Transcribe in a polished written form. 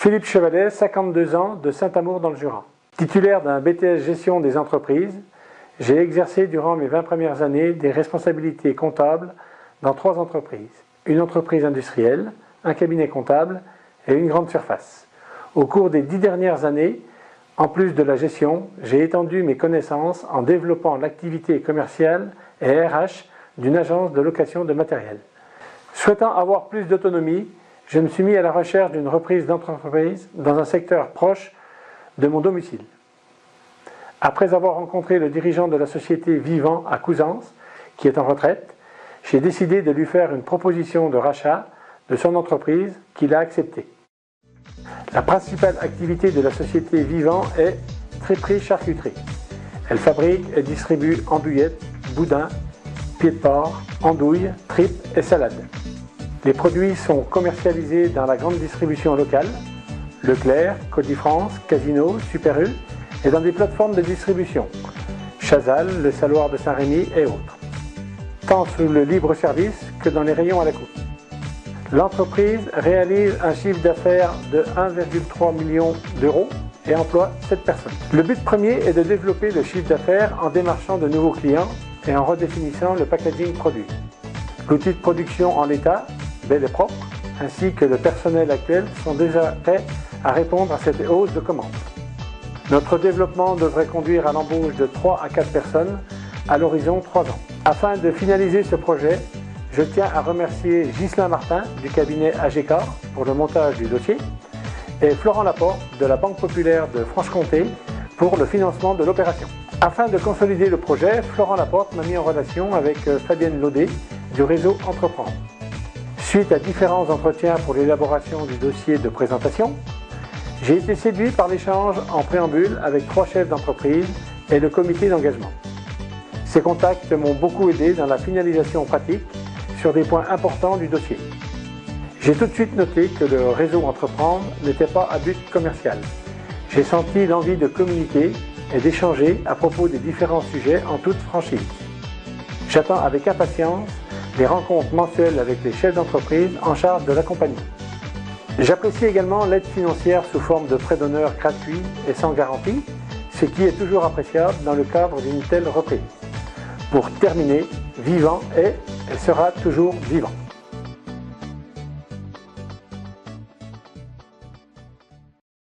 Philippe Chevalet, 52 ans, de Saint-Amour dans le Jura. Titulaire d'un BTS Gestion des entreprises, j'ai exercé durant mes 20 premières années des responsabilités comptables dans 3 entreprises. Une entreprise industrielle, un cabinet comptable et une grande surface. Au cours des 10 dernières années, en plus de la gestion, j'ai étendu mes connaissances en développant l'activité commerciale et RH d'une agence de location de matériel. Souhaitant avoir plus d'autonomie, je me suis mis à la recherche d'une reprise d'entreprise dans un secteur proche de mon domicile. Après avoir rencontré le dirigeant de la société Vivant à Couzance, qui est en retraite, j'ai décidé de lui faire une proposition de rachat de son entreprise qu'il a acceptée. La principale activité de la société Vivant est triperie charcuterie. Elle fabrique et distribue andouillettes, boudins, pieds de porc, andouilles, tripes et salades. Les produits sont commercialisés dans la grande distribution locale, Leclerc, Côte-d'Ifrance, Casino, Super U, et dans des plateformes de distribution, Chazal, le Saloir de Saint-Rémy et autres, tant sous le libre service que dans les rayons à la coupe. L'entreprise réalise un chiffre d'affaires de 1,3 million d'euros et emploie 7 personnes. Le but premier est de développer le chiffre d'affaires en démarchant de nouveaux clients et en redéfinissant le packaging produit. L'outil de production en l'état, bel et propre, ainsi que le personnel actuel sont déjà prêts à répondre à cette hausse de commandes. Notre développement devrait conduire à l'embauche de 3 à 4 personnes à l'horizon 3 ans. Afin de finaliser ce projet, je tiens à remercier Ghislain Martin du cabinet AGK pour le montage du dossier et Florent Laporte de la Banque Populaire de Franche-Comté pour le financement de l'opération. Afin de consolider le projet, Florent Laporte m'a mis en relation avec Fabienne Laudet du réseau Entreprendre. Suite à différents entretiens pour l'élaboration du dossier de présentation, j'ai été séduit par l'échange en préambule avec 3 chefs d'entreprise et le comité d'engagement. Ces contacts m'ont beaucoup aidé dans la finalisation pratique sur des points importants du dossier. J'ai tout de suite noté que le réseau Entreprendre n'était pas à but commercial. J'ai senti l'envie de communiquer et d'échanger à propos des différents sujets en toute franchise. J'attends avec impatience les rencontres mensuelles avec les chefs d'entreprise en charge de l'accompagnement. J'apprécie également l'aide financière sous forme de prêt d'honneur gratuit et sans garantie, ce qui est toujours appréciable dans le cadre d'une telle reprise. Pour terminer, Vivant est et sera toujours vivant.